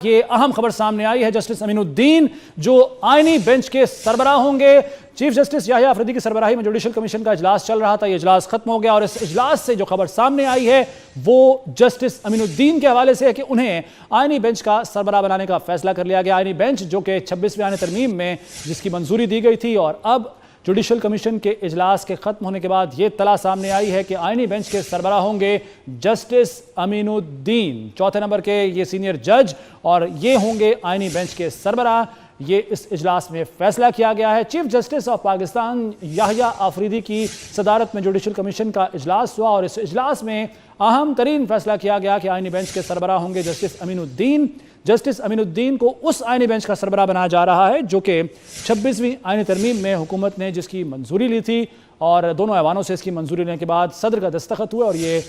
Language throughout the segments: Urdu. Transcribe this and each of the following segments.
یہ اہم خبر سامنے آئی ہے۔ جسٹس امین الدین جو آئینی بینچ کے سربراہ ہوں گے۔ چیف جسٹس یحییٰ آفریدی کی سربراہی میں جوڈیشل کمیشن کا اجلاس چل رہا تھا، یہ اجلاس ختم ہو گیا اور اس اجلاس سے جو خبر سامنے آئی ہے وہ جسٹس امین الدین کے حوالے سے ہے کہ انہیں آئینی بینچ کا سربراہ بنانے کا فیصلہ کر لیا گیا۔ آئینی بینچ جو کہ 26ویں آئینی ترمیم میں جس کی منظوری دی گئی تھی، اور اب جوڈیشل کمیشن کے اجلاس کے ختم ہونے کے بعد یہ اطلاع سامنے آئی ہے کہ آئینی بینچ کے سربراہ ہوں گے جسٹس امین الدین، چوتھے نمبر کے یہ سینئر جج، اور یہ ہوں گے آئینی بینچ کے سربراہ۔ یہ اس اجلاس میں فیصلہ کیا گیا ہے۔ چیف جسٹس آف پاکستان یحییٰ آفریدی کی صدارت میں جوڈیشل کمیشن کا اجلاس ہوا، اور اس اجلاس میں اہم ترین فیصلہ کیا گیا کہ آئینی بینچ کے سربراہ ہوں گے جسٹس امین الدین۔ جسٹس امین الدین کو اس آئینی بینچ کا سربراہ بنایا جا رہا ہے جو کہ 26ویں آئینی ترمیم میں حکومت نے جس کی منظوری لی تھی، اور دونوں ایوانوں سے اس کی منظوری لینے کے بعد صدر کا دستخط ہوئے اور یہ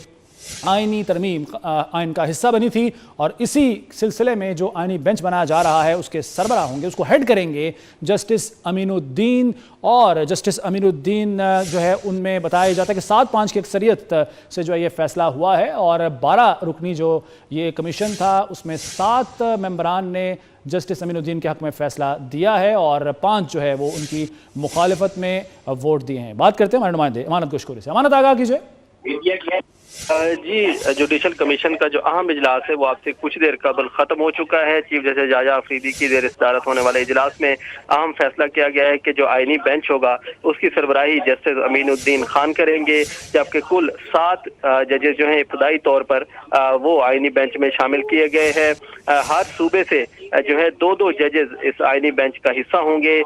آئینی ترمیم آئین کا حصہ بنی تھی۔ اور اسی سلسلے میں جو آئینی بینچ بنایا جا رہا ہے اس کے سربراہ ہوں گے، اس کو ہیڈ کریں گے جسٹس امین الدین۔ اور جسٹس امین الدین جو ہے ان میں بتایا جاتا ہے کہ 7-5 کی اکثریت سے جو ہے یہ فیصلہ ہوا ہے، اور 12 رکنی جو یہ کمیشن تھا اس میں 7 ممبران نے جسٹس امین الدین کے حق میں فیصلہ دیا ہے، اور 5 جو ہے وہ ان کی مخالفت میں ووٹ دیے ہیں۔ بات کرتے ہیں ہمارے نمائندے امانت گوشکوری سے۔ امانت آگاہ کیجئے۔ جی، جوڈیشل کمیشن کا جو اہم اجلاس ہے وہ آپ سے کچھ دیر قبل ختم ہو چکا ہے۔ چیف جسٹس یحییٰ آفریدی کی زیر صدارت ہونے والے اجلاس میں اہم فیصلہ کیا گیا ہے کہ جو آئینی بینچ ہوگا اس کی سربراہی جسٹس امین الدین خان کریں گے، جبکہ کل 7 ججز جو ہیں ابتدائی طور پر وہ آئینی بینچ میں شامل کیے گئے ہیں۔ ہر صوبے سے جو ہے 2 ججز اس آئینی بینچ کا حصہ ہوں گے۔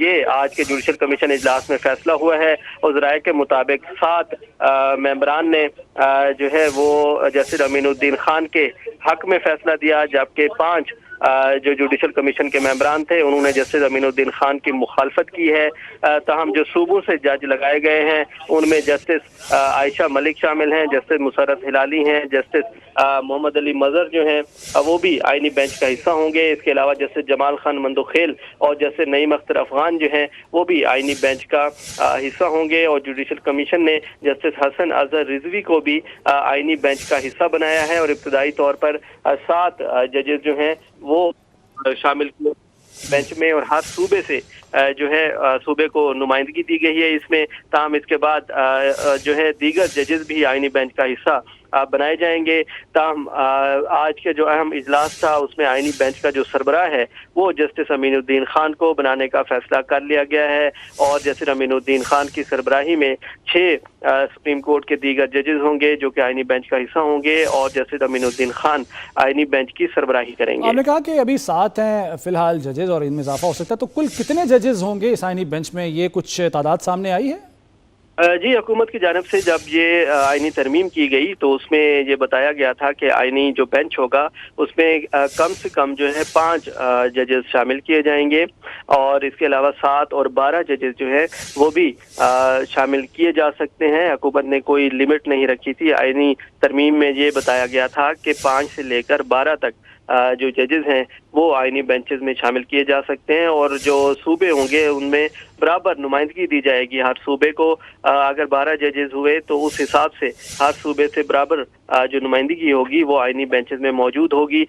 یہ آج کے جوڈیشل کمیشن اجلاس میں فیصلہ ہوا ہے، اور ذرائع کے مطابق 7 ممبران نے جو ہے وہ جسٹس امین الدین خان کے حق میں فیصلہ دیا، جبکہ 5 جو جوڈیشل کمیشن کے ممبران تھے انہوں نے جسٹس امین الدین خان کی مخالفت کی ہے۔ تاہم جو صوبوں سے جج لگائے گئے ہیں ان میں جسٹس عائشہ ملک شامل ہیں، جسٹس مسرت ہلالی ہیں، جسٹس محمد علی مظہر جو ہیں وہ بھی آئینی بینچ کا حصہ ہوں گے۔ اس کے علاوہ جسٹس جمال خان مندوخیل اور جسٹس نعیم اختر افغان جو ہیں وہ بھی آئینی بینچ کا حصہ ہوں گے، اور جوڈیشل کمیشن نے جسٹس حسن اظہر رضوی کو بھی آئینی بینچ کا حصہ بنایا ہے، اور ابتدائی طور پر 7 ججز جو ہیں وہ شامل کیے بینچ میں، اور ہر صوبے سے جو ہے صوبے کو نمائندگی دی گئی ہے اس میں۔ تاہم اس کے بعد جو ہے دیگر ججز بھی آئینی بینچ کا حصہ بنائے جائیں گے۔ تاہم آج کے جو اہم اجلاس تھا اس میں آئینی بینچ کا جو سربراہ ہے وہ جسٹس امین الدین خان کو بنانے کا فیصلہ کر لیا گیا ہے، اور جسٹس امین الدین خان کی سربراہی میں 6 سپریم کورٹ کے دیگر ججز ہوں گے جو کہ آئینی بینچ کا حصہ ہوں گے، اور جسٹس امین الدین خان آئینی بینچ کی سربراہی کریں گے۔ آپ نے کہا کہ ابھی 7 ہیں فی الحال ججز، اور ان میں اضافہ ہو سکتا ہے، تو کل کتنے ججز ہوں گے اس آئینی بینچ میں؟ یہ کچھ تعداد سامنے آئی ہے؟ جی، حکومت کی جانب سے جب یہ آئینی ترمیم کی گئی تو اس میں یہ بتایا گیا تھا کہ آئینی جو بینچ ہوگا اس میں کم سے کم جو ہے 5 ججز شامل کیے جائیں گے، اور اس کے علاوہ 7 اور 12 ججز جو ہے وہ بھی شامل کیے جا سکتے ہیں۔ حکومت نے کوئی لمٹ نہیں رکھی تھی۔ آئینی ترمیم میں یہ بتایا گیا تھا کہ 5 سے لے کر 12 تک جو ججز ہیں وہ آئینی بینچز میں شامل کیے جا سکتے ہیں، اور جو صوبے ہوں گے ان میں برابر نمائندگی دی جائے گی ہر صوبے کو۔ اگر 12 ججز ہوئے تو اس حساب سے ہر صوبے سے برابر جو نمائندگی ہوگی وہ آئینی بینچز میں موجود ہوگی۔